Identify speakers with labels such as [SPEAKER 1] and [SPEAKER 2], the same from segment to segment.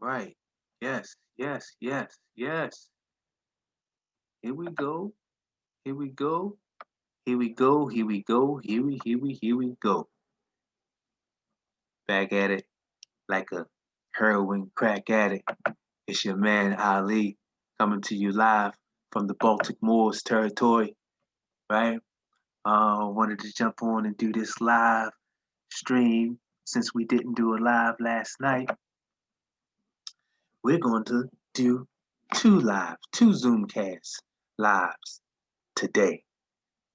[SPEAKER 1] right. Yes, yes, yes, yes. Here we go. Here we go. Here we go. Here we go. Here we go. Back at it like a heroin crack addict. It's your man Ali coming to you live from the Baltic Moors territory, right? Wanted to jump on and do this live stream since we didn't do a live last night. We're going to do two Zoomcast lives today,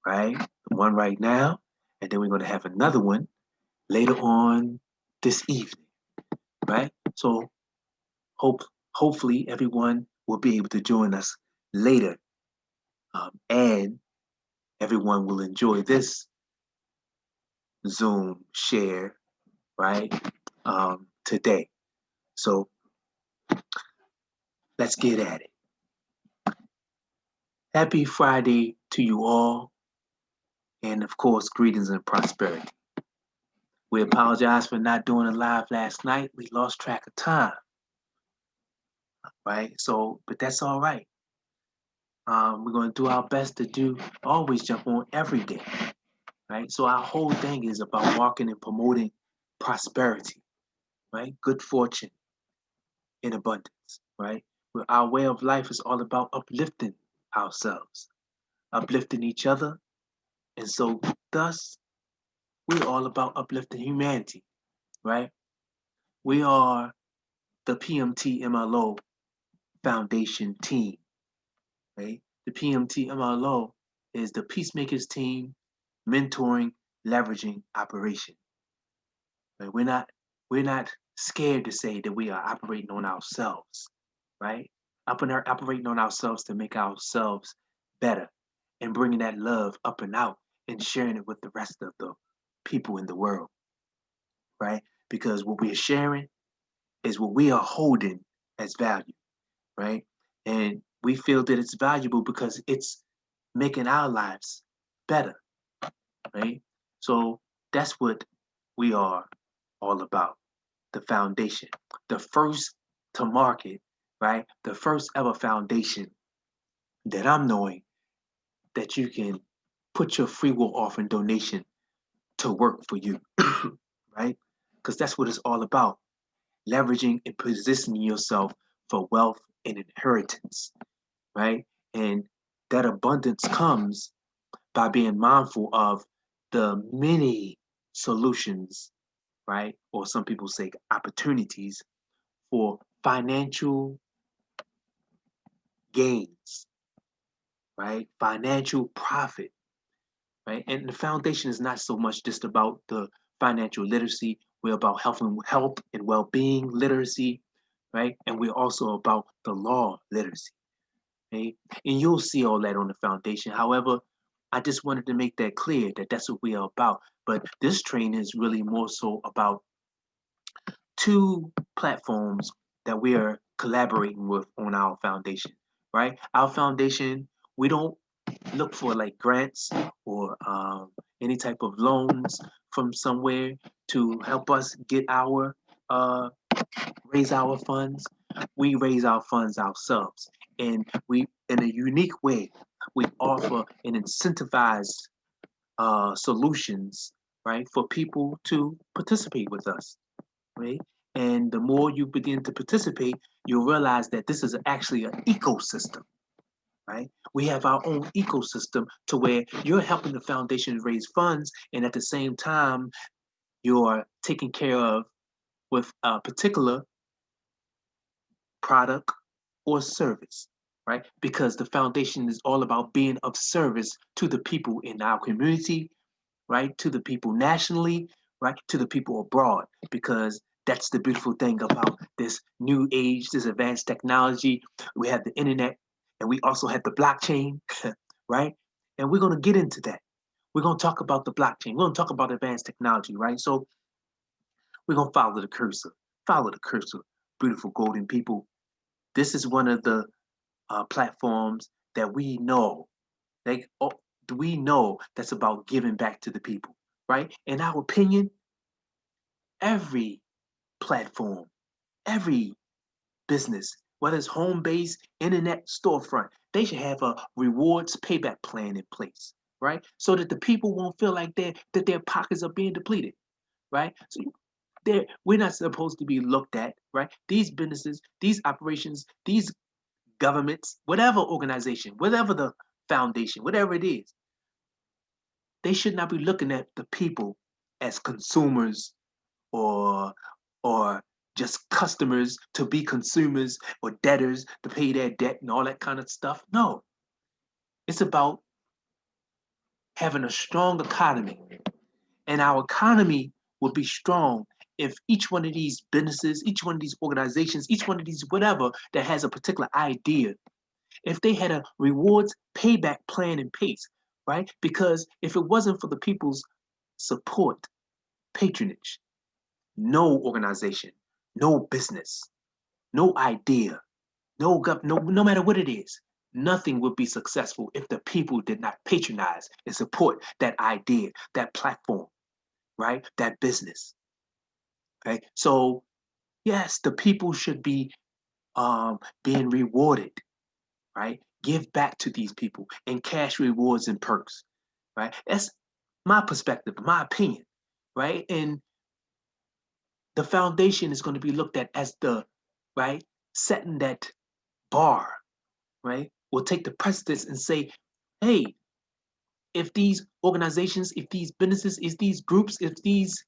[SPEAKER 1] right? One right now, and then we're going to have another one later on this evening, right? So hope hopefully everyone will be able to join us later, and everyone will enjoy this Zoom share, right? Today. So let's get at it. Happy Friday to you all, and of course, greetings and prosperity. We apologize for not doing a live last night. We lost track of time, right? So, but that's all right. We're going to do our best to do always jump on every day, right? So our whole thing is about walking and promoting prosperity, right? Good fortune in abundance, right? Our way of life is all about uplifting ourselves, uplifting each other, and so thus we're all about uplifting humanity, right? We are the PMT MLO Foundation team, right? The PMT MLO is the Peacemakers team mentoring, leveraging operation. Right? We're not scared to say that we are operating on ourselves, right? Operating on ourselves to make ourselves better and bringing that love up and out and sharing it with the rest of the people in the world, right? Because what we are sharing is what we are holding as value, right? And we feel that it's valuable because it's making our lives better, right? So that's what we are all about. The foundation, the first to market, right? The first ever foundation that I'm knowing that you can put your free will offering donation to work for you, right? Because that's what it's all about, leveraging and positioning yourself for wealth and inheritance, right? And that abundance comes by being mindful of the many solutions, right? Or some people say opportunities for financial gains, right? Financial profit, right? And the foundation is not so much just about the financial literacy. We're about health and well-being literacy, right? And we're also about the law literacy, right? And you'll see all that on the foundation. However, I just wanted to make that clear that that's what we are about. But this training is really more so about two platforms that we are collaborating with on our foundation, right? Our foundation, we don't look for like grants or any type of loans from somewhere to help us get our uh, raise our funds. We raise our funds ourselves, and we, in a unique way, we offer an incentivized solutions, right, for people to participate with us, right? And the more you begin to participate, you'll realize that this is actually an ecosystem, right? We have our own ecosystem to where you're helping the foundation raise funds, and at the same time, you're taking care of with a particular product or service, right? Because the foundation is all about being of service to the people in our community, right? To the people nationally, right? To the people abroad, because that's the beautiful thing about this new age, this advanced technology. We have the internet and we also have the blockchain, right? And we're going to get into that. We're going to talk about the blockchain. We're going to talk about advanced technology, right? So we're going to follow the cursor. Follow the cursor, beautiful golden people. This is one of the platforms that like oh, we know that's about giving back to the people, right? In our opinion, every platform, every business, whether it's home-based, internet, storefront, they should have a rewards payback plan in place, right? So that the people won't feel like their pockets are being depleted, right? So we're not supposed to be looked at, right? These businesses, these operations, these governments, whatever organization, whatever the foundation, whatever it is, they should not be looking at the people as consumers or or just customers to be consumers or debtors to pay their debt and all that kind of stuff. No, it's about having a strong economy. And our economy will be strong if each one of these businesses, each one of these organizations, each one of these whatever that has a particular idea, if they had a rewards payback plan in place, right? Because if it wasn't for the people's support, patronage, no organization, no business, no idea, no matter what it is, nothing would be successful if the people did not patronize and support that idea, that platform, right? That business. Okay. So yes, the people should be being rewarded, right? Give back to these people and cash rewards and perks, right? That's my perspective, my opinion, right? And the foundation is going to be looked at as the right setting that bar, right? We'll take the precedence and say, hey, if these organizations, if these businesses, if these groups, if these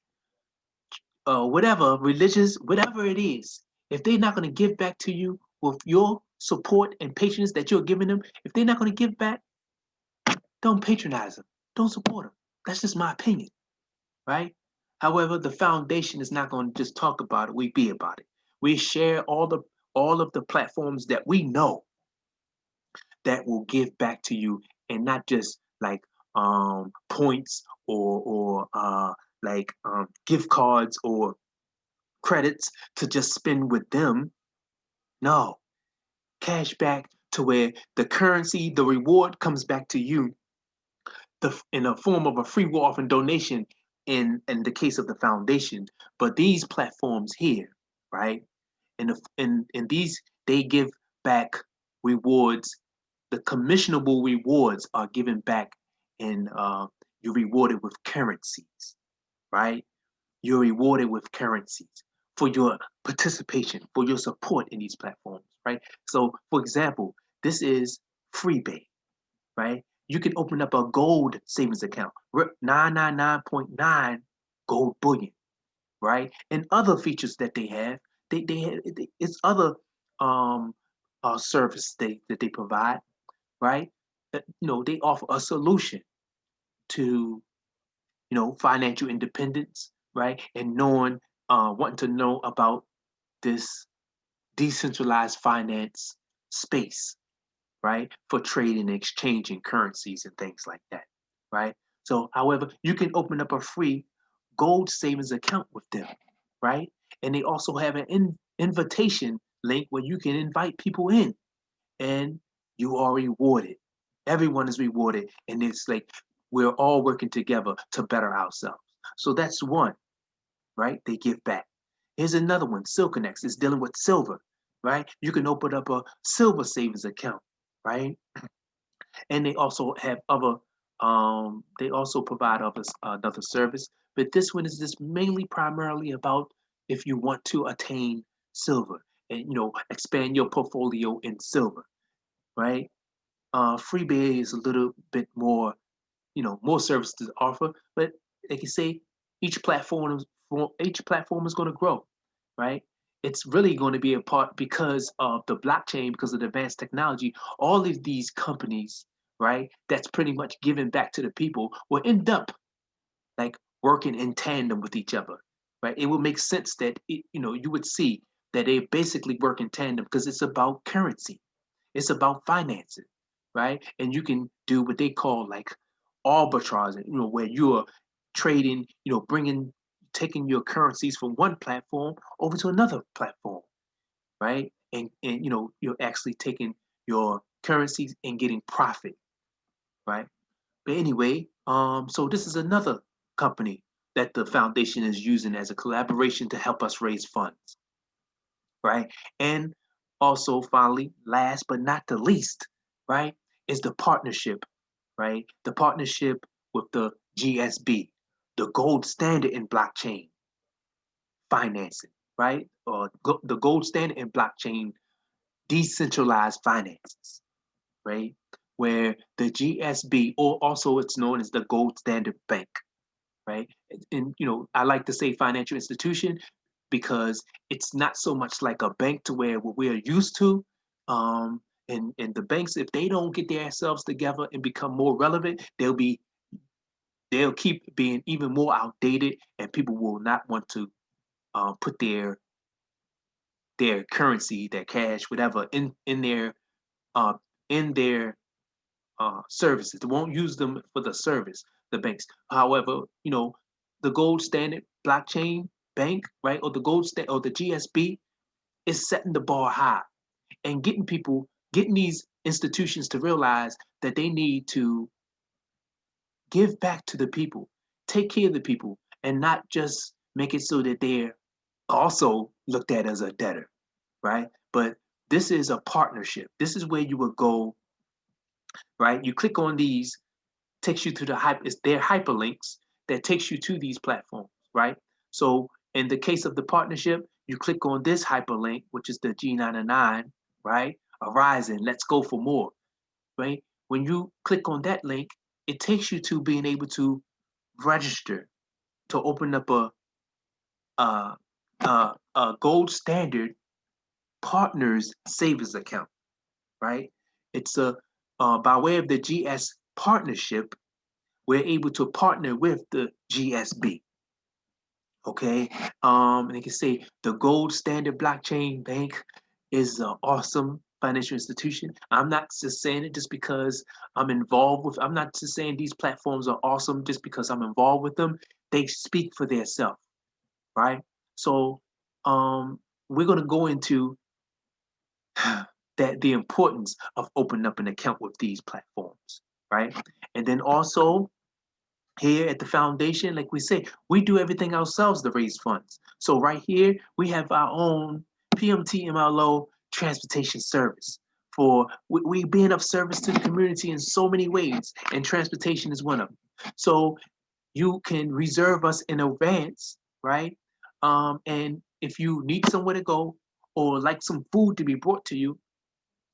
[SPEAKER 1] whatever religious, whatever it is, if they're not going to give back to you with your support and patience that you're giving them, if they're not going to give back, don't patronize them, don't support them. That's just my opinion, right? However, the foundation is not going to just talk about it; we be about it. We share all of the platforms that we know that will give back to you, and not just like points or like gift cards or credits to just spend with them. No, cash back to where the currency, the reward comes back to you in a form of a free will often donation in the case of the foundation. But these platforms here, right? In these, they give back rewards. The commissionable rewards are given back, and you're rewarded with currencies, right? You're rewarded with currencies for your participation, for your support in these platforms, right? So, for example, this is Freebay, right? You can open up a gold savings account, 999.9 gold bullion, right? And other features that they have, they have it's other um service that they provide, right? They offer a solution to financial independence, right? And wanting to know about this decentralized finance space, right? For trading and exchanging currencies and things like that, right? So, however, you can open up a free gold savings account with them, right? And they also have an invitation link where you can invite people in and you are rewarded. Everyone is rewarded. And it's like we're all working together to better ourselves. So that's one, right? They give back. Here's another one, Silconex is dealing with silver, right? You can open up a silver savings account, right? And they also have other, they also provide others another service, but this one is just mainly primarily about if you want to attain silver and expand your portfolio in silver, right? Freebay is a little bit more, more services to offer, but they can say each platform is going to grow, right? It's really going to be a part because of the blockchain, because of the advanced technology. All of these companies, right, that's pretty much giving back to the people will end up like working in tandem with each other, right? It would make sense that you would see that they basically work in tandem because it's about currency, it's about financing, right? And you can do what they call like arbitrage, where you're trading, taking your currencies from one platform over to another platform, right? And you're actually taking your currencies and getting profit, right? But anyway, so this is another company that the foundation is using as a collaboration to help us raise funds, right? And Also, finally, last but not the least, right, is the partnership, right? The partnership with the GSB, the gold standard in blockchain financing, right? Or the gold standard in blockchain decentralized finances, right? Where the GSB, or also it's known as the gold standard bank, right? And I like to say financial institution because it's not so much like a bank to where what we're used to. And the banks, if they don't get themselves together and become more relevant, they'll keep being even more outdated, and people will not want to put their currency, their cash, whatever, uh, in their services. They won't use them for the service, the banks. However, the gold standard blockchain bank, right, or the gold standard or the GSB is setting the bar high and getting these institutions to realize that they need to give back to the people, take care of the people, and not just make it so that they're also looked at as a debtor, right? But this is a partnership. This is where you would go, right? You click on these, takes you to it's their hyperlinks that takes you to these platforms, right? So in the case of the partnership, you click on this hyperlink, which is the G99, right? Horizon, let's go for more, right? When you click on that link, it takes you to being able to register to open up a, a gold standard partners savings account, right? It's by way of the GS partnership, we're able to partner with the GSB. Okay, and you can say the gold standard blockchain bank is an awesome financial institution. I'm not just saying it just because I'm involved with. I'm not just saying these platforms are awesome just because I'm involved with them. They speak for themselves, right? So, we're gonna go into that the importance of opening up an account with these platforms, right? And then also here at the foundation, like we say, we do everything ourselves to raise funds. So right here, we have our own PMT MLO transportation service for we being of service to the community in so many ways, and transportation is one of them. So you can reserve us in advance, right? And if you need somewhere to go or like some food to be brought to you,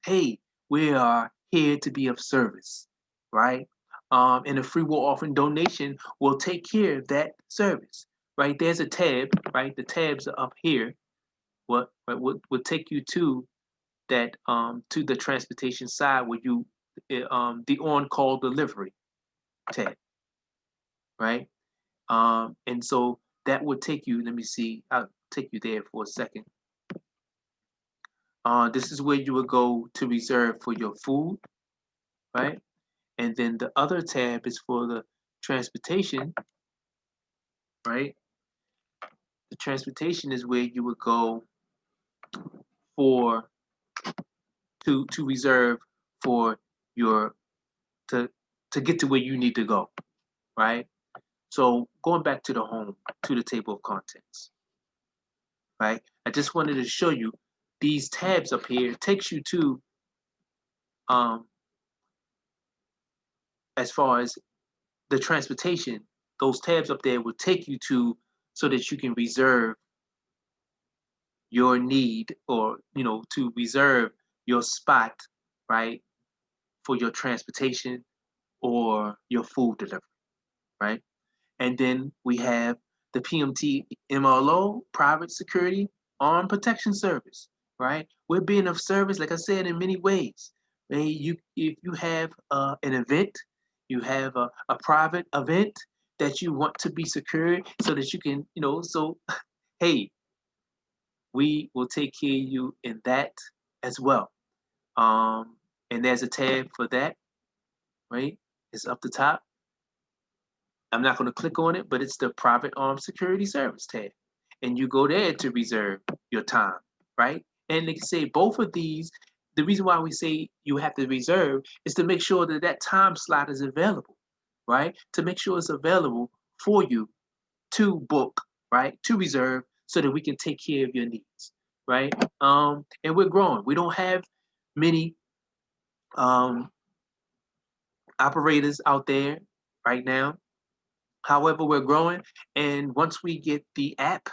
[SPEAKER 1] hey, we are here to be of service, right? And a free will offering donation will take care of that service, right? There's a tab, right? The tabs are up here. What right, will take you to that to the transportation side where you the on-call delivery tab, right? And so that would take you. Let me see. I'll take you there for a second. This is where you would go to reserve for your food, right? And then the other tab is for the transportation, right? The transportation is where you would go for to reserve for your to to get to where you need to go, right? So going back to the home, to the table of contents, right? I just wanted to show you these tabs up here. It takes you to um as far as the transportation, those tabs up there will take you to so that you can reserve your need, or to reserve your spot, right, for your transportation or your food delivery, right? And then we have the PMT MLO, private security armed protection service, right? We're being of service, like I said, in many ways. Right? If you have an event, you have a private event that you want to be secured so that you can, so hey, we will take care of you in that as well. And there's a tab for that, right? It's up the top. I'm not going to click on it, but it's the private armed security service tab. And you go there to reserve your time, right? And they can say both of these, the reason why we say you have to reserve is to make sure that that time slot is available, right? To make sure it's available for you to book, right? To reserve so that we can take care of your needs, right? And we're growing. We don't have many um, operators out there right now. However, we're growing, and once we get the app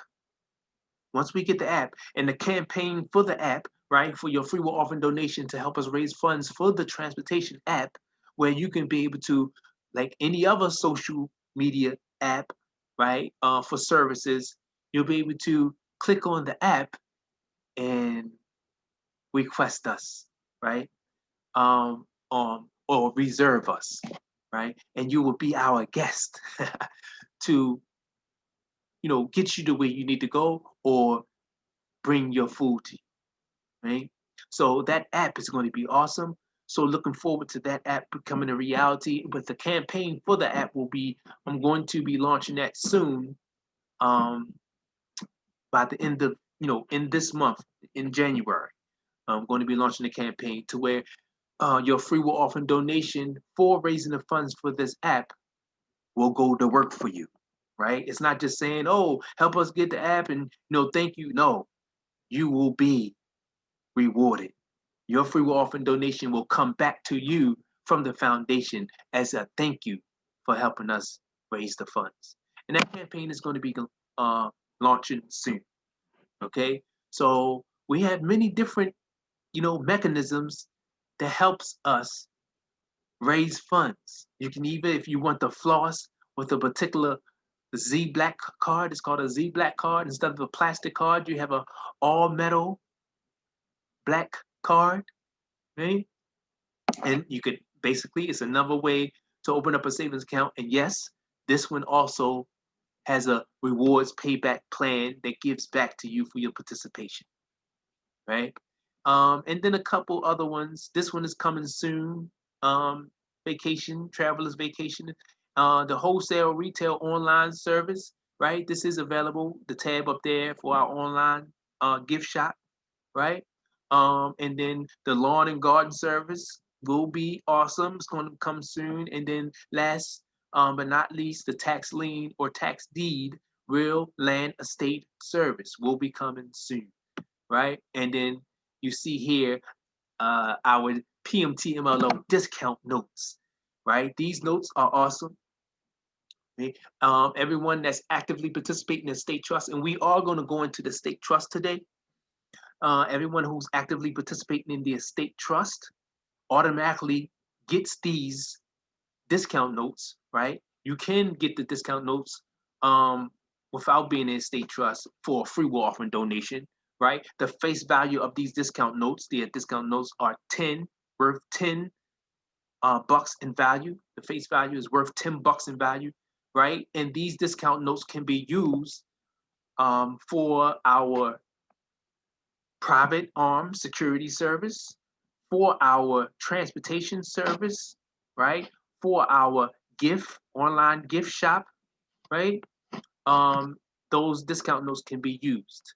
[SPEAKER 1] and the campaign for the app, right, for your free will offer donation to help us raise funds for the transportation app, where you can be able to, like any other social media app, right, for services, you'll be able to click on the app and request us, right, or reserve us, right, and you will be our guest to, get you to where you need to go or bring your food to you, right? So that app is going to be awesome. So looking forward to that app becoming a reality. But the campaign for the app I'm going to be launching that soon. Um, by the end of, in this month, in January, I'm going to be launching the campaign to where your free will offer donation for raising the funds for this app will go to work for you, right? It's not just saying, oh, help us get the app and, thank you. No, you will be rewarded. Your free will offer donation will come back to you from the foundation as a thank you for helping us raise the funds. And that campaign is going to be uh, launching soon. Okay, so we have many different, mechanisms that helps us raise funds. You can even, if you want to floss with a particular Z Black card, it's called a Z Black card. Instead of a plastic card, you have a all metal black card, right? And you could basically, it's another way to open up a savings account. And yes, this one also has a rewards payback plan that gives back to you for your participation, right? And then a couple other ones. This one is coming soon. Vacation, travelers vacation, the wholesale retail online service, right? This is available, the tab up there for our online gift shop, right? And then the lawn and garden service will be awesome. It's going to come soon. And then last but not least, the tax lien or tax deed real land estate service will be coming soon, right? And then you see here our PMTMLO discount notes, right? These notes are awesome. Okay? Everyone that's actively participating in state trust, and we are going to go into the state trust today. Everyone who's actively participating in the estate trust automatically gets these discount notes, right? You can get the discount notes without being in estate trust for a free will offering donation, right? The face value of these discount notes, the discount notes are worth 10 bucks in value. The face value is worth 10 bucks in value, right? And these discount notes can be used for our private armed security service, for our transportation service, right? For our online gift shop, right? Um, those discount notes can be used.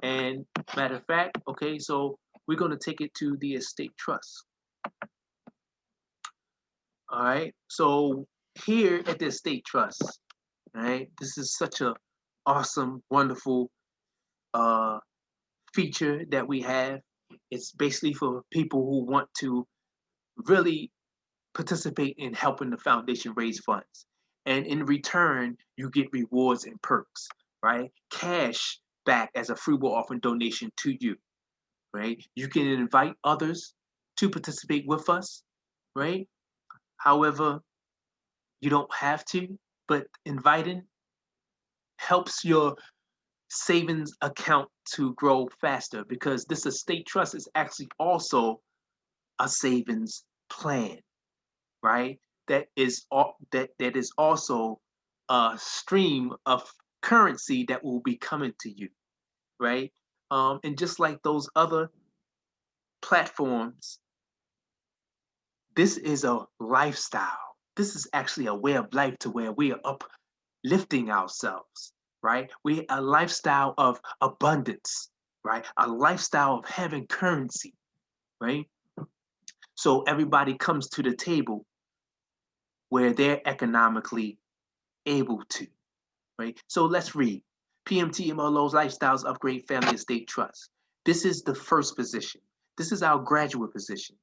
[SPEAKER 1] And matter of fact, okay, so we're going to take it to the estate trust. All right. So here at the estate trust, right, this is such a awesome, wonderful uh, feature that we have. It's basically for people who want to really participate in helping the foundation raise funds. And in return, you get rewards and perks, right? Cash back as a free will offering donation to you, right? You can invite others to participate with us, right? However, you don't have to, but inviting helps your savings account to grow faster because this estate trust is actually also a savings plan, right? That is also a stream of currency that will be coming to you, right? And just like those other platforms, this is a lifestyle. This is actually a way of life to where we are uplifting ourselves, right? We a lifestyle of abundance, right? A lifestyle of having currency, right? So everybody comes to the table where they're economically able to, right? So let's read. PMT MLO's Lifestyles Upgrade Family Estate Trust. This is the first position. This is our graduate position.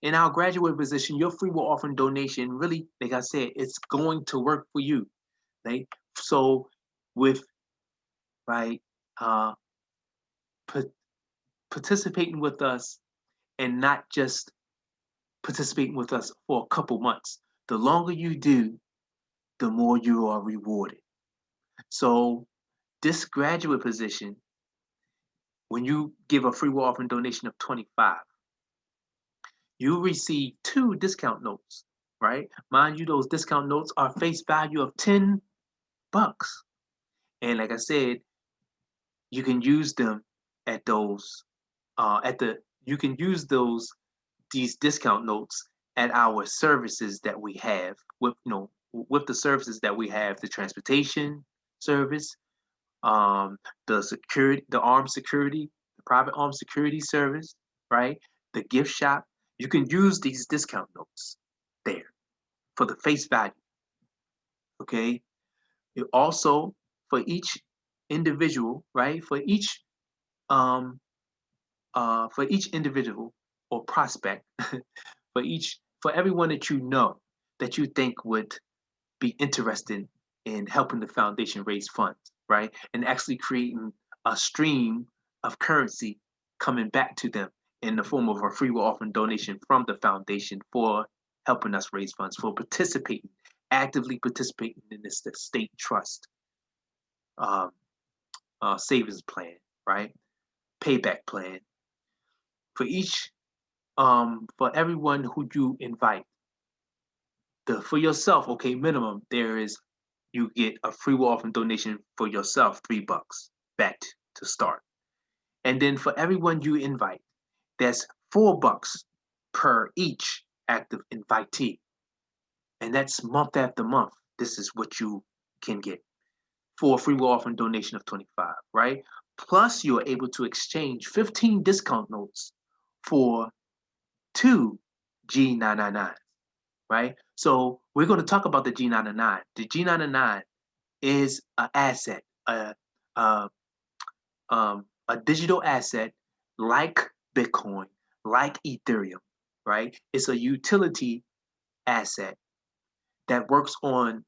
[SPEAKER 1] In our graduate position, your free will offering donation really, like I said, it's going to work for you. Right? So with right uh pa- participating with us and not just participating with us for a couple months. The longer you do, the more you are rewarded. So this graduate position, when you give a free will offering donation of 25, you receive 2 discount notes, right? Mind you, those discount notes are face value of $10. And like I said, you can use them at those at the you can use these discount notes at our services that we have with with the services that we have, the transportation service, um, the armed security, the private armed security service, right? The gift shop. You can use these discount notes there for the face value. Okay. You also, for each individual, right? Um for each individual or prospect, for everyone that you know that you think would be interested in helping the foundation raise funds, right? And actually creating a stream of currency coming back to them in the form of a free will offering donation from the foundation for helping us raise funds, for participating, actively participating in this state trust um, savings plan, right? Payback plan. For everyone who you invite, for yourself, okay, minimum, there is you get a free will offering donation for yourself, $3 back to start. And then for everyone you invite, that's $4 per each active invitee. And that's month after month. This is what you can get for a free will offering donation of 25, right? Plus, you're able to exchange 15 discount notes for 2 G999, right? So we're going to talk about the G999. The G999 is an asset, a, a digital asset like Bitcoin, like Ethereum, right? It's a utility asset that works on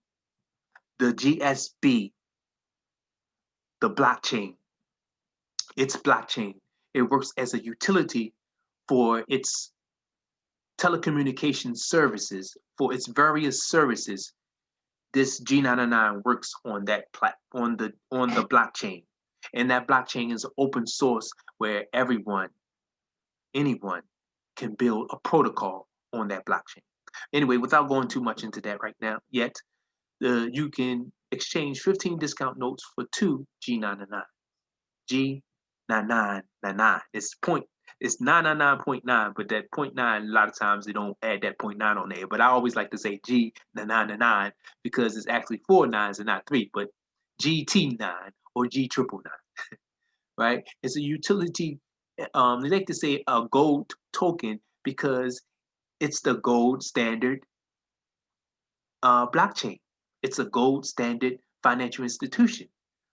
[SPEAKER 1] the GSB, the blockchain. It's blockchain. It works as a utility for its telecommunication services, for its various services. This G999 works on that on the blockchain. And that blockchain is open source where anyone can build a protocol on that blockchain. Anyway, without going too much into that right now yet, you can exchange 15 discount notes for 2 G999. G9999. It's 999.9, but that point nine, a lot of times they don't add that point nine on there. But I always like to say G999 because it's actually 4 9s and not 3, but GT9 or G999, right? It's a utility. They like to say a gold token because it's the gold standard blockchain. It's a gold standard financial institution.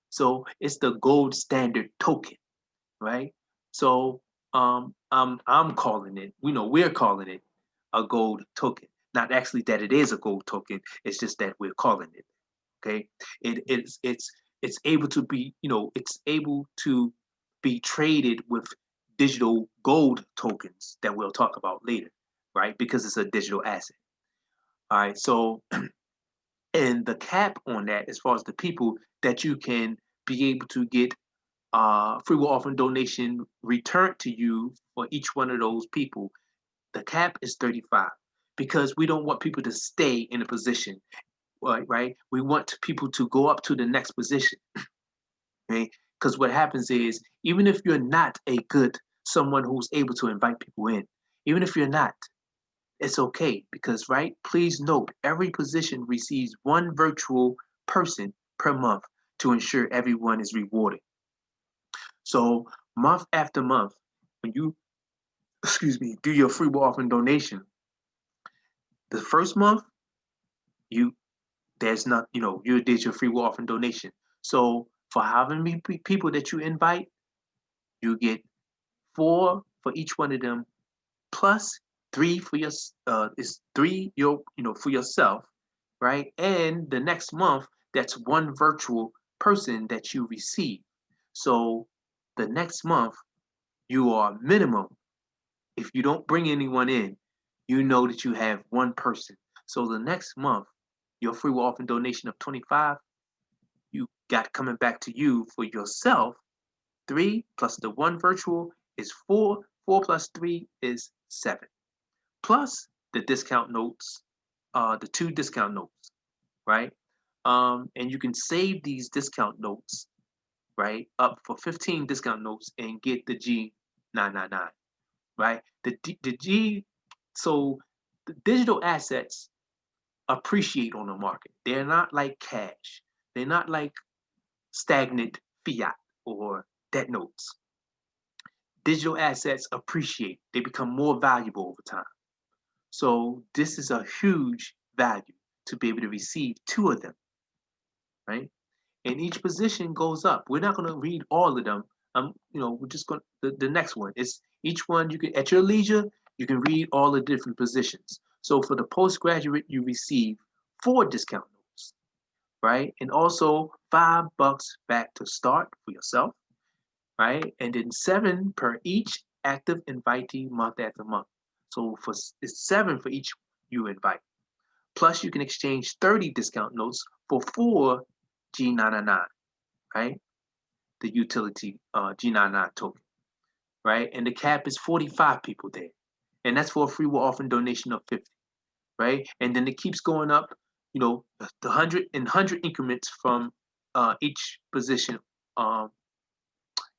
[SPEAKER 1] So it's the gold standard token, right? So I'm calling it, we're calling it a gold token. Not actually that it is a gold token, it's just that we're calling it. Okay. It's able to be, it's able to be traded with digital gold tokens that we'll talk about later, right? Because it's a digital asset. All right. So and the cap on that, as far as the people that you can be able to get free will offering donation returned to you for each one of those people, the cap is 35 because we don't want people to stay in a position, right? We want people to go up to the next position, right? Because what happens is, even if you're not someone who's able to invite people in, even if you're not, it's okay because, right? Please note, every position receives one virtual person per month to ensure everyone is rewarded. So month after month, when you, do your free will offering donation, the first month you there's not, you did your free will offering donation. So for however many people that you invite, you get 4 for each one of them, plus 3 for your is 3 for yourself, right? And the next month, that's one virtual person that you receive. So the next month, you are minimum. If you don't bring anyone in, you know that you have one person. So the next month, your free will offering donation of 25, you got coming back to you for yourself. 3 plus the one virtual is 4. 4 plus 3 is 7. Plus the discount notes, the 2 discount notes, right? And you can save these discount notes, right, up for 15 discount notes and get the G999, right? The G, so the digital assets appreciate on the market. They're not like cash. They're not like stagnant fiat or debt notes. Digital assets appreciate. They become more valuable over time. So this is a huge value to be able to receive 2 of them, right? And each position goes up. We're not going to read all of them. We're just going the next one. It's each one you can at your leisure. You can read all the different positions. So for the postgraduate, you receive 4 discount notes, right? And also $5 back to start for yourself, right? And then 7 per each active invitee month after month. So it's 7 for each you invite. Plus, you can exchange 30 discount notes for 4 G99, right? The utility G99 token, right? And the cap is 45 people there. And that's for a free will offering donation of 50, right? And then it keeps going up, the 100 increments from each position.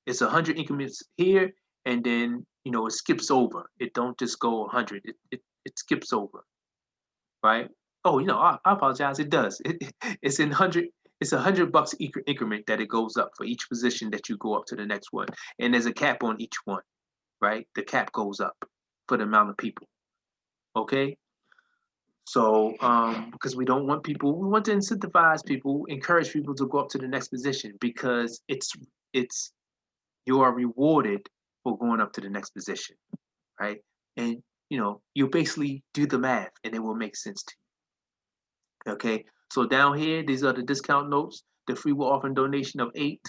[SPEAKER 1] It's 100 increments here, and then, it skips over. It don't just go 100. It skips over, right? Oh, I apologize. It does. It's in 100. It's $100 increment that it goes up for each position that you go up to the next one, and there's a cap on each one, right? The cap goes up for the amount of people. Okay. So, because we don't want people, we want to incentivize people, encourage people to go up to the next position because it's you are rewarded for going up to the next position, right? And you basically do the math, and it will make sense to you. Okay, so down here, these are the discount notes. The free will offering donation of 8,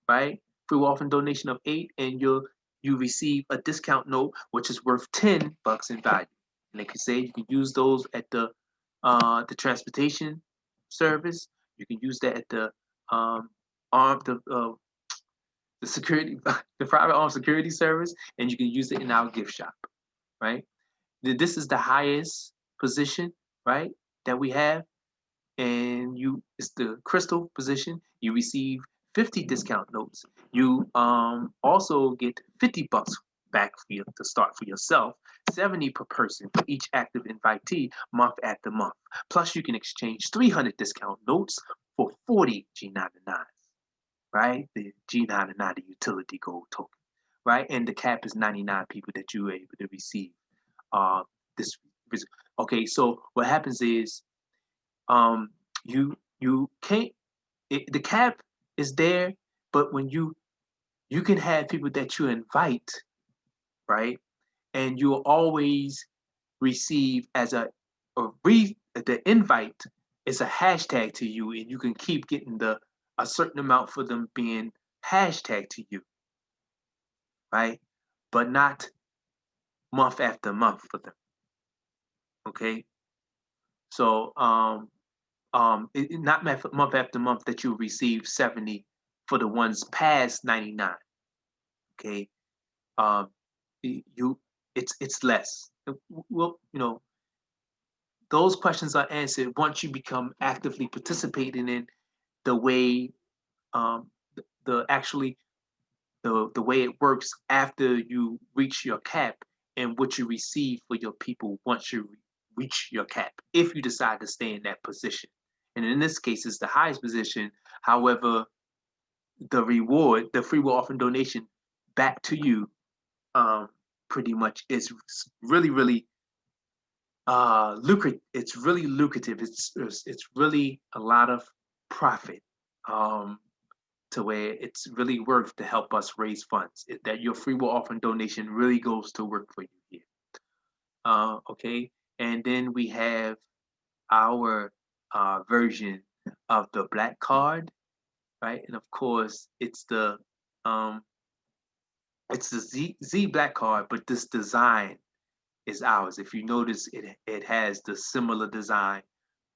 [SPEAKER 1] right? Free will offering donation of 8, and you receive a discount note which is worth $10 in value. And like I say, you can use those at the transportation service. You can use that at the armed the security, the private armed security service, and you can use it in our gift shop, right? This is the highest position, right, that we have, and it's the crystal position. You receive 50 discount notes. You also get $50 back for you to start for yourself, 70 per person for each active invitee month after month. Plus, you can exchange 300 discount notes for 40 G99s, right? The G99, the utility gold token, right? And the cap is 99 people that you are able to receive this. Okay, so what happens is you can't, the cap is there, but when you can have people that you invite, right? And you'll always receive as the invite is a hashtag to you, and you can keep getting a certain amount for them being hashtag to you, right? But not month after month for them. Okay. So not month after month that you receive 70 for the ones past 99. Okay. Um it's less. Well, those questions are answered once you become actively participating in the way the actually the way it works after you reach your cap and what you receive for your people once you reach your cap, if you decide to stay in that position. And in this case, it's the highest position. However, the reward, the free will offering donation back to you, pretty much is really, really lucrative. It's really lucrative. It's really a lot of profit. to where it's really worth to help us raise funds. That your free will offering donation really goes to work for you here. Okay, and then we have our version of the black card, right? And of course, um, it's the Z black card, but this design is ours. If you notice, it has the similar design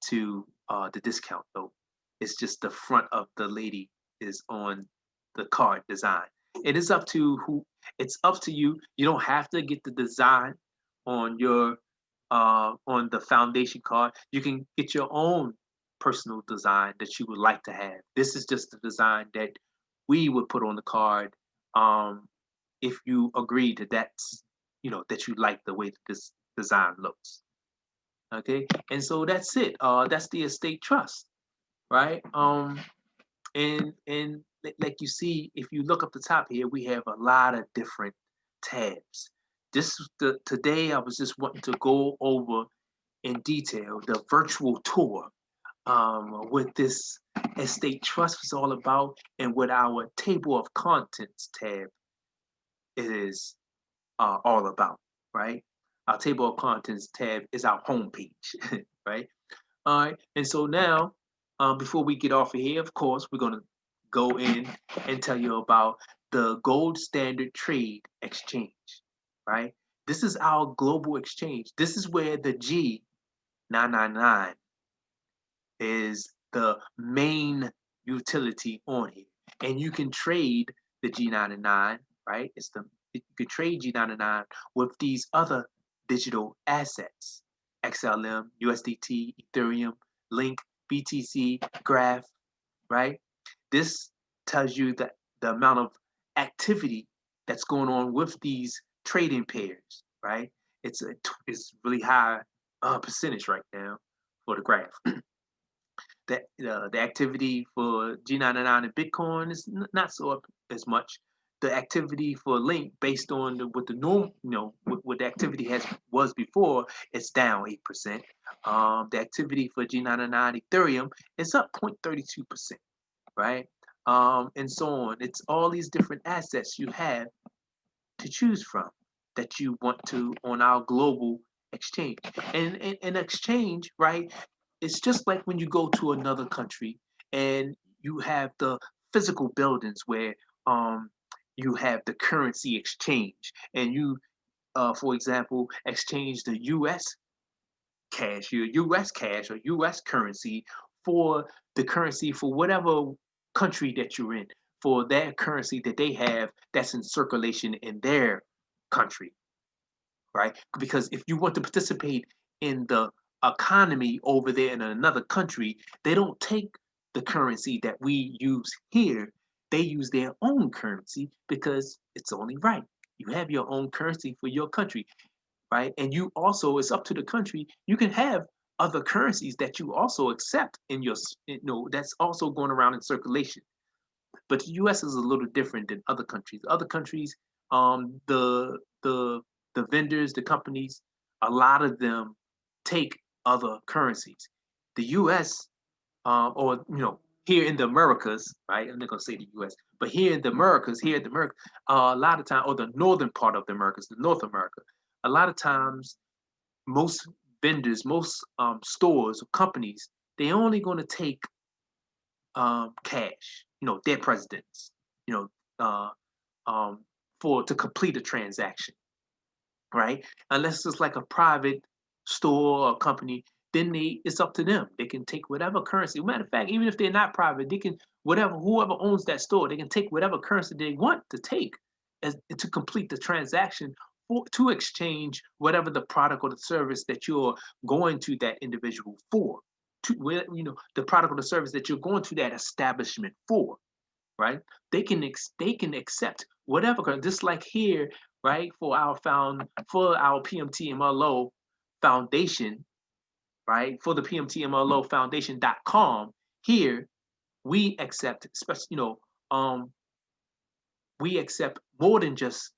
[SPEAKER 1] to the discount though. It's just the front of the lady is on the card design. It is up to who. It's up to you. You don't have to get the design on your on the foundation card. You can get your own personal design that you would like to have. This is just the design that we would put on the card. Um, if you agree that that's that you like the way that this design looks. Okay, and so that's it. That's the estate trust, right? And like you see, if you look up the top here, we have a lot of different tabs. Today I was just wanting to go over in detail the virtual tour, what this estate trust is all about, and what our table of contents tab is all about, right? Our table of contents tab is our homepage, right? All right, and so now, before we get off of here, of course, we're gonna go in and tell you about the Gold Standard Trade Exchange, right? This is our global exchange. This is where the G999 is the main utility on here, and you can trade the G99, right? You can trade G99 with these other digital assets: XLM, USDT, Ethereum, Link, BTC, Graph, right? This tells you that the amount of activity that's going on with these trading pairs, right? It's really high percentage right now for the graph. The activity for G99 and Bitcoin is not so up as much. The activity for Link, based on what the norm, what the activity was before, it's down 8%. The activity for G99 Ethereum is up 0.32%, right? And so on. It's all these different assets you have to choose from that you want to on our global exchange. And an exchange, right? It's just like when you go to another country and you have the physical buildings where you have the currency exchange, and you for example exchange the US cash or US currency for the currency for whatever country that you're in, for that currency that they have that's in circulation in their country, right? Because if you want to participate in the economy over there in another country, they don't take the currency that we use here. They use their own currency because it's only right. You have your own currency for your country, right? And you also, it's up to the country. You can have other currencies that you also accept in your, that's also going around in circulation. But the U.S. is a little different than other countries. Other countries, the vendors, the companies, a lot of them take other currencies. The U.S. Or here in the Americas, right? I'm not gonna say the U.S., but here in the Americas, a lot of time, or the northern part of the Americas, the North America, a lot of times, most vendors, most stores or companies, they only going to take cash, their presidents, you know, uh, for to complete a transaction, right? Unless it's like a private store or company, then it's up to them. They can take whatever currency. Matter of fact, even if they're not private, they can whoever owns that store, they can take whatever currency they want to take to complete the transaction to exchange whatever the product or the service that you're going to that individual for. The product or the service that you're going to that establishment for, right? They can accept whatever, just like here, right? For our PMTMLO Foundation, right? For the PMTMLO Foundation.com, here we accept, especially we accept more than just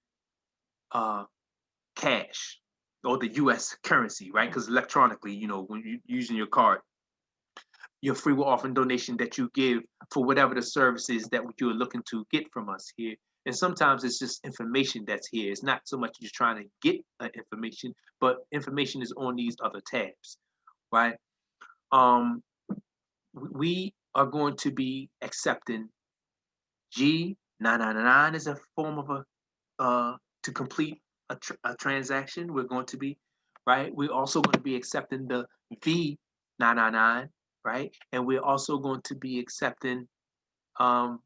[SPEAKER 1] cash or the U.S. currency, right? Because electronically, when you're using your card, your free will offering donation that you give for whatever the services that you're looking to get from us here. And sometimes it's just information that's here. It's not so much you're trying to get information, but information is on these other tabs, right? Um, we are going to be accepting G999 as a form of to complete a transaction. We're going to be, right? We're also going to be accepting the V999, right? And we're also going to be accepting, of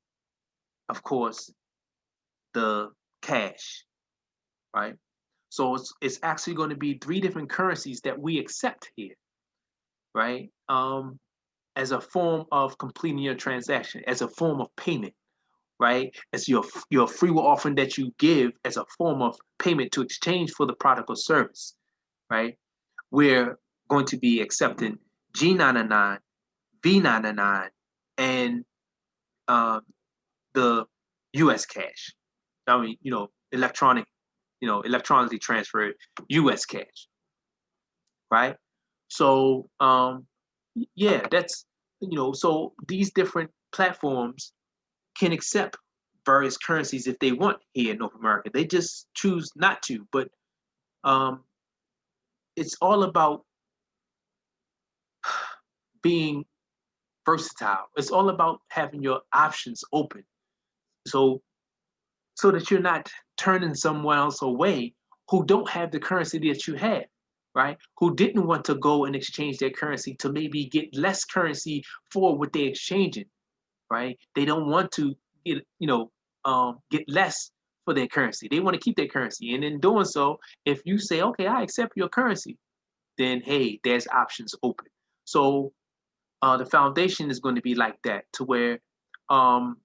[SPEAKER 1] course, the cash, right? So it's actually going to be 3 different currencies that we accept here, right? As a form of completing your transaction, as a form of payment, right? As your free will offering that you give as a form of payment to exchange for the product or service, right? We're going to be accepting G999, V999, and the U.S. cash. I mean, electronically transferred U.S. cash, right? So, yeah, that's so these different platforms can accept various currencies if they want here in North America. They just choose not to. But um, it's all about being versatile. It's all about having your options open. So so that you're not turning someone else away who don't have the currency that you have, right? Who didn't want to go and exchange their currency to maybe get less currency for what they're exchanging, right? They don't want to get less for their currency. They want to keep their currency. And in doing so, if you say, okay, I accept your currency, then hey, there's options open. So the foundation is going to be like that, to where um,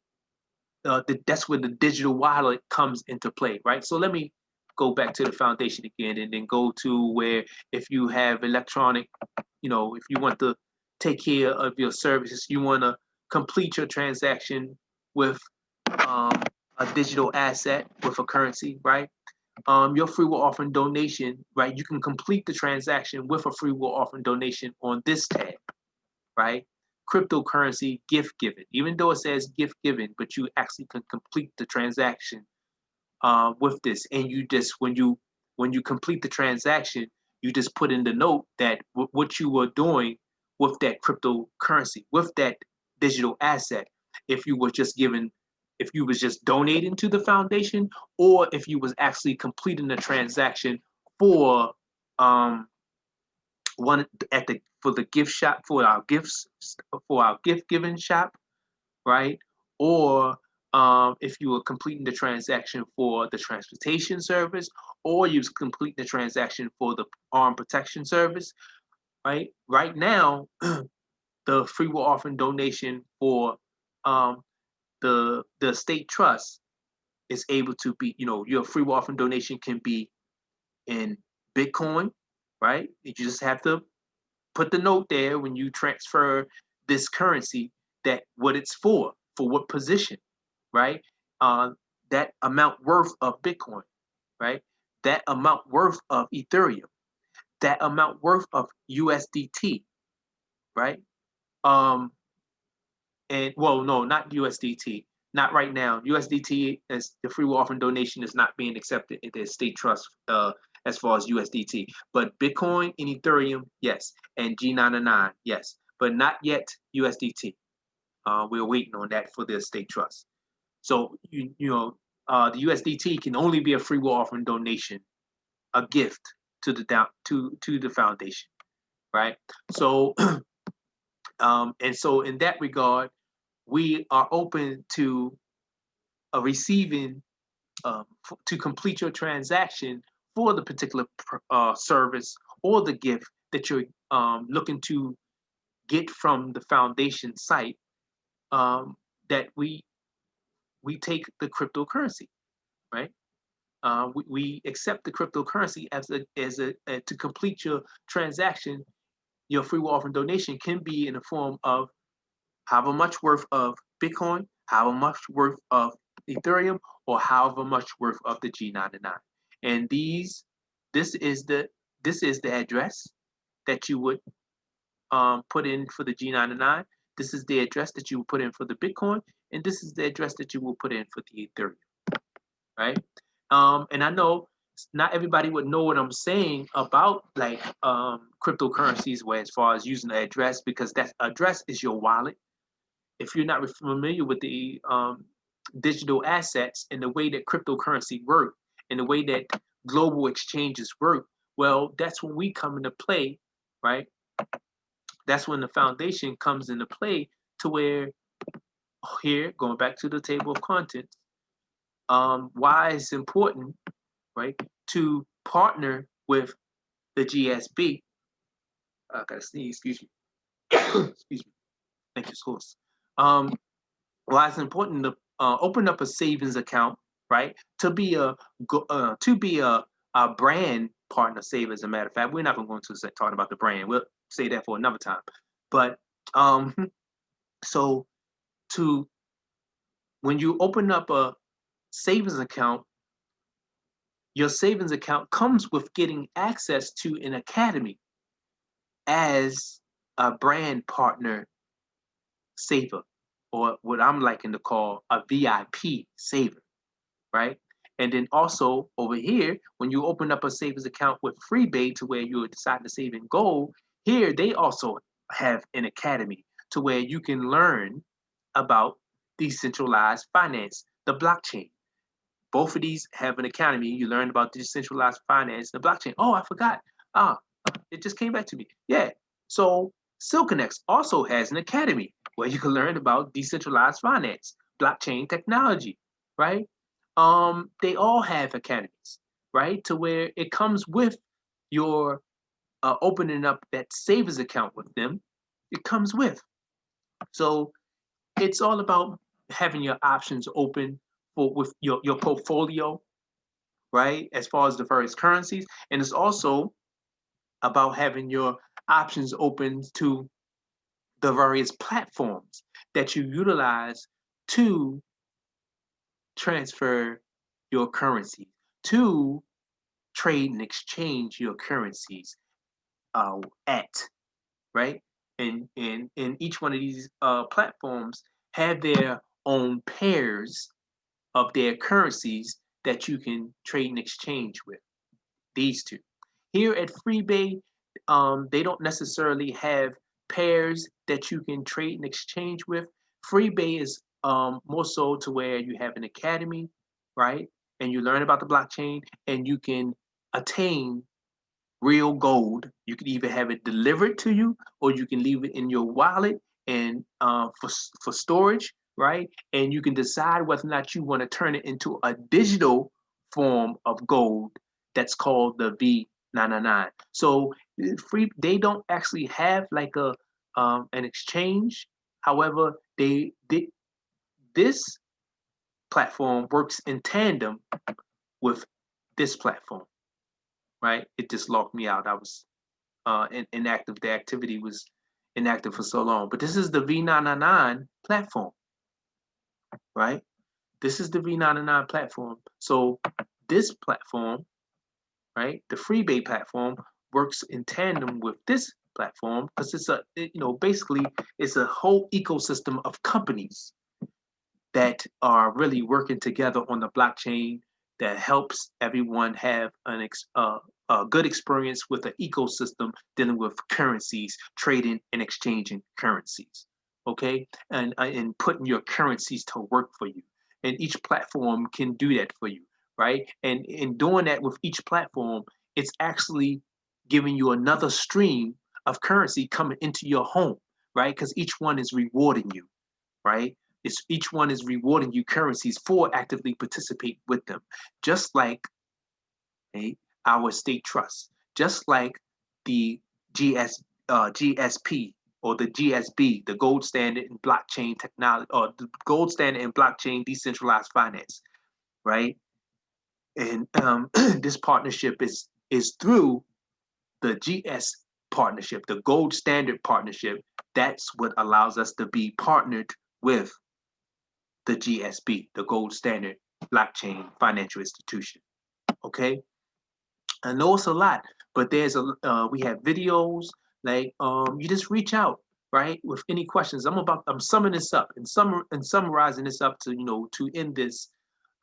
[SPEAKER 1] that's where the digital wallet comes into play, right? So let me go back to the foundation again, and then go to where if you have electronic, if you want to take care of your services, you want to complete your transaction with um, a digital asset, with a currency, right? Your free will offering donation, right? You can complete the transaction with a free will offering donation on this tab, right? Cryptocurrency gift giving, even though it says gift giving, but you actually can complete the transaction with this. And you just, when you complete the transaction, you just put in the note that what you were doing with that cryptocurrency, with that digital asset, if you were just given, if you was just donating to the foundation, or if you was actually completing the transaction for um, one at the for the gift shop, for our gifts, for our gift giving shop, right? Or if you were completing the transaction for the transportation service, or you was completing the transaction for the armed protection service, right? Right now, the free will offering donation for um, the state trust is able to be, your free will offering donation can be in Bitcoin, right? You just have to put the note there when you transfer this currency, that what it's for what position, right? Uh, that amount worth of Bitcoin, right? That amount worth of Ethereum, that amount worth of USDT, right? Um, and well, no, not USDT, not right now. USDT, as the free will offering donation, is not being accepted in the state trust as far as USDT. But Bitcoin and Ethereum, yes, and G999, yes, but not yet USDT. We're waiting on that for the state trust. So the USDT can only be a free will offering donation, a gift to the foundation, right? So and so in that regard, we are open to receiving to complete your transaction for the particular service or the gift that you're looking to get from the foundation site. That we take the cryptocurrency, right? We accept the cryptocurrency as a to complete your transaction. Your free will offering donation can be in the form of however much worth of Bitcoin, however much worth of Ethereum, or however much worth of the G99. And this is the address that you would put in for the G99. This is the address that you will put in for the Bitcoin, and this is the address that you will put in for the Ethereum, right? And I know not everybody would know what I'm saying about like cryptocurrencies, where as far as using the address, because that address is your wallet. If you're not familiar with the digital assets and the way that cryptocurrency work and the way that global exchanges work, well, that's when we come into play, right? That's when the foundation comes into play to where here, going back to the table of contents, why it's important, right, to partner with the GSB. I gotta sneeze, excuse me. Excuse me. Thank you, source. Why it's important to open up a savings account, right? To be a brand partner saver. As a matter of fact, we're not going to go into talking about the brand. We'll say that for another time. But so to when you open up a savings account, your savings account comes with getting access to an academy as a brand partner saver, or what I'm liking to call a VIP saver, right? And then also over here, when you open up a savings account with Freebay to where you decide to save in gold, here they also have an academy to where you can learn about decentralized finance, the blockchain. Both of these have an academy. You learn about decentralized finance, the blockchain. Oh, I forgot. Ah, it just came back to me. Yeah. So SilkConnex also has an academy where you can learn about decentralized finance, blockchain technology, right? They all have academies, right? To where it comes with your opening up that savings account with them. It comes with. So it's all about having your options open for with your portfolio, right? As far as the various currencies. And it's also about having your options open to the various platforms that you utilize to transfer your currency, to trade and exchange your currencies at, right? And each one of these platforms have their own pairs of their currencies that you can trade and exchange with. These two. Here at Freebay, they don't necessarily have pairs that you can trade and exchange with. Freebay is more so to where you have an academy, right? And you learn about the blockchain and you can attain real gold. You can either have it delivered to you or you can leave it in your wallet and for storage, right? And you can decide whether or not you want to turn it into a digital form of gold that's called the V999. So they don't actually have like a an exchange. However, this platform works in tandem with this platform, right? It just locked me out. I was inactive. The activity was inactive for so long. But this is the V999 platform, right? This is the V999 platform. So this platform, right, the Freebay platform works in tandem with this platform because basically it's a whole ecosystem of companies that are really working together on the blockchain that helps everyone have a good experience with the ecosystem dealing with currencies, trading and exchanging currencies. Okay, and putting your currencies to work for you. And each platform can do that for you, right? And in doing that with each platform, it's actually giving you another stream of currency coming into your home, right? Because each one is rewarding you, right? It's each one is rewarding you currencies for actively participate with them, just like our state trust, just like the GSP or the GSB, the gold standard in blockchain technology, or the gold standard in blockchain decentralized finance, right? And this partnership is through the GS partnership, the gold standard partnership. That's what allows us to be partnered with the GSB, the gold standard blockchain financial institution. Okay, I know it's a lot, but we have videos, Like you just reach out, right, with any questions. I'm summing this up and summarizing this up to to end this.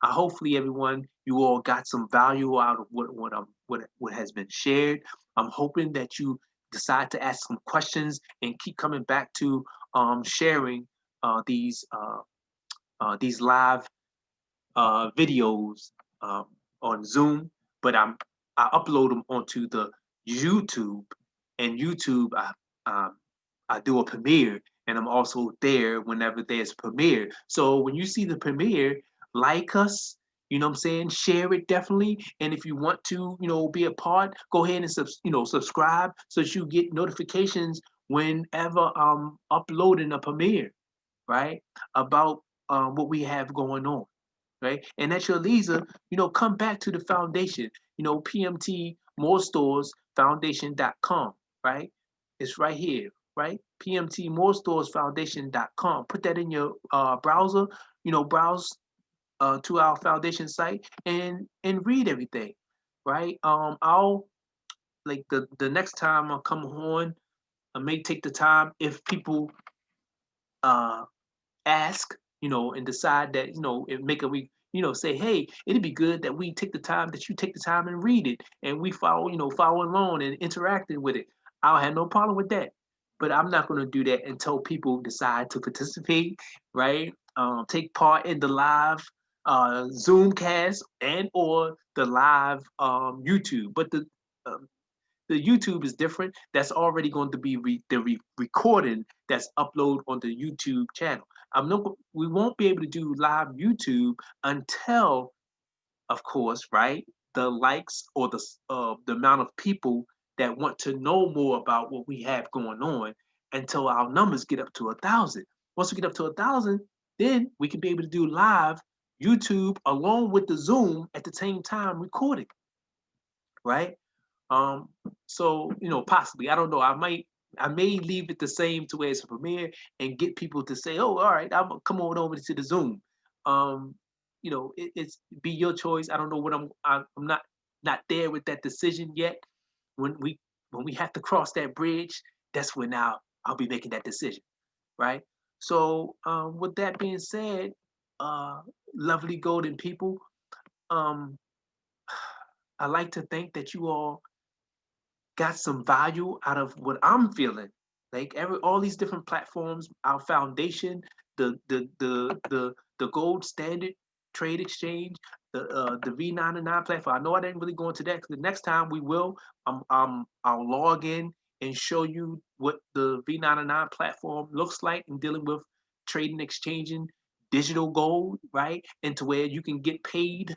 [SPEAKER 1] Hopefully everyone, you all got some value out of what has been shared. I'm hoping that you decide to ask some questions and keep coming back to sharing these live videos on Zoom, but I upload them onto the YouTube, and YouTube I do a premiere, and I'm also there whenever there's a premiere. So when you see the premiere, like us, you know what I'm saying, share it definitely. And if you want to, be a part, go ahead and subscribe so that you get notifications whenever I'm uploading a premiere, right? About what we have going on, right? And at your leisure, come back to the foundation, PMT More Stores Foundation.com, right? It's right here, right? PMT More Stores Foundation.com. Put that in your browser, browse to our foundation site and read everything, right? I'll like the next time I come on, I may take the time if people uh ask, and decide that, and make a we, say, hey, it'd be good that we take the time that you take the time and read it, and we follow, follow along and interacting with it. I'll have no problem with that. But I'm not going to do that until people decide to participate, right? Take part in the live Zoomcast and or the live YouTube. But um, the YouTube is different. That's already going to be the recording that's uploaded on the YouTube channel. We won't be able to do live YouTube until, of course, right, the likes or the amount of people that want to know more about what we have going on until our numbers get up to 1,000. Once we get up to 1,000, then we can be able to do live YouTube along with the Zoom at the same time recording, right? Um, so possibly, I don't know. I may leave it the same to where it's a premiere and get people to say, "Oh, all right, I'm come on over to the Zoom." Um, it's be your choice. I don't know what I'm not there with that decision yet. When we have to cross that bridge, that's when I'll be making that decision, right? So with that being said, uh, lovely golden people, um, I like to think that you all got some value out of what I'm feeling. Like all these different platforms, our foundation, the gold standard trade exchange, the V99 platform. I know I didn't really go into that because the next time we will, I'll log in and show you what the V99 platform looks like in dealing with trading, exchanging digital gold, right? And to where you can get paid.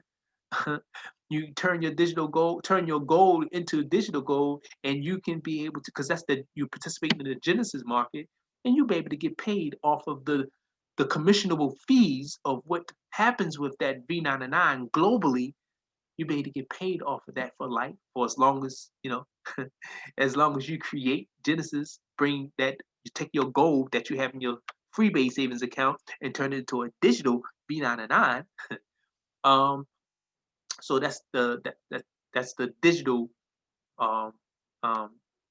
[SPEAKER 1] You turn your gold into digital gold, and you can be able to, because you participate in the Genesis market, and you'll be able to get paid off of the commissionable fees of what happens with that V99 globally. You'll be able to get paid off of that for life, for as long as as long as you create Genesis, bring that, you take your gold that you have in your Freebase savings account and turn it into a digital V99. Um, so that's um,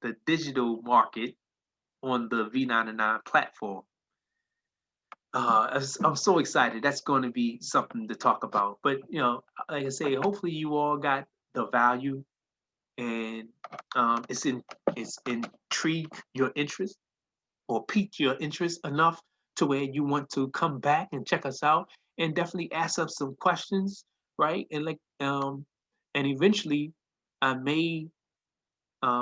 [SPEAKER 1] the digital market on the V99 platform. I'm so excited. That's going to be something to talk about. But like I say, hopefully you all got the value, and it's intrigued your interest or piqued your interest enough to where you want to come back and check us out, and definitely ask us some questions, right? And eventually I may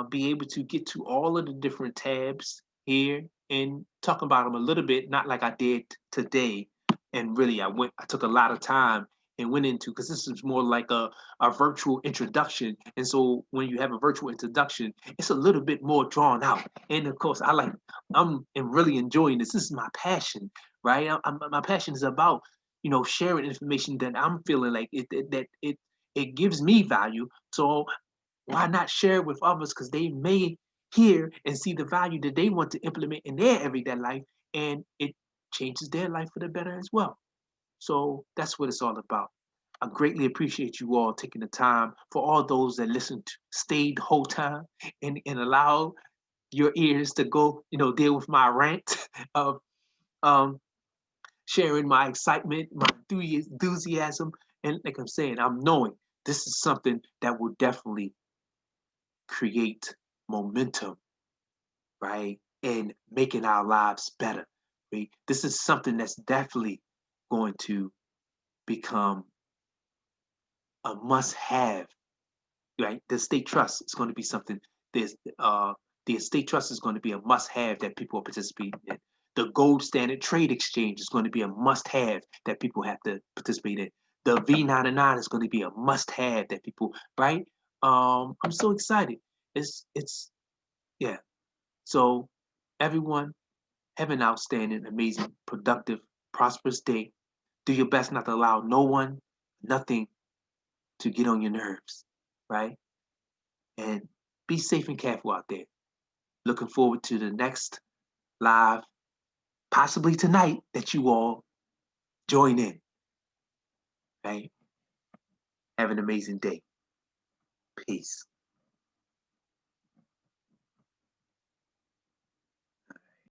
[SPEAKER 1] be able to get to all of the different tabs here and talk about them a little bit, not like I did today. And really, I took a lot of time and went into, because this is more like a virtual introduction. And so when you have a virtual introduction, it's a little bit more drawn out. And of course, I'm really enjoying this. This is my passion, right? My passion is about, sharing information that I'm feeling like it gives me value. So why not share it with others, because they may hear and see the value that they want to implement in their everyday life, and it changes their life for the better as well. So that's what it's all about. I greatly appreciate you all taking the time. For all those that listened, stayed the whole time and allowed your ears to go, deal with my rant of um, sharing my excitement, my enthusiasm. And like I'm saying, I'm knowing this is something that will definitely create momentum, right? And making our lives better. Right? This is something that's definitely going to become a must have, right? The estate trust is going to be something. There's the estate trust is going to be a must have that people are participating in. The gold standard trade exchange is going to be a must have that people have to participate in. The V99 is going to be a must have that people, right? I'm so excited. It's yeah. So everyone have an outstanding, amazing, productive, prosperous day. Do your best not to allow no one, nothing to get on your nerves, right? And be safe and careful out there. Looking forward to the next live, possibly tonight, that you all join in, right? Have an amazing day. Peace.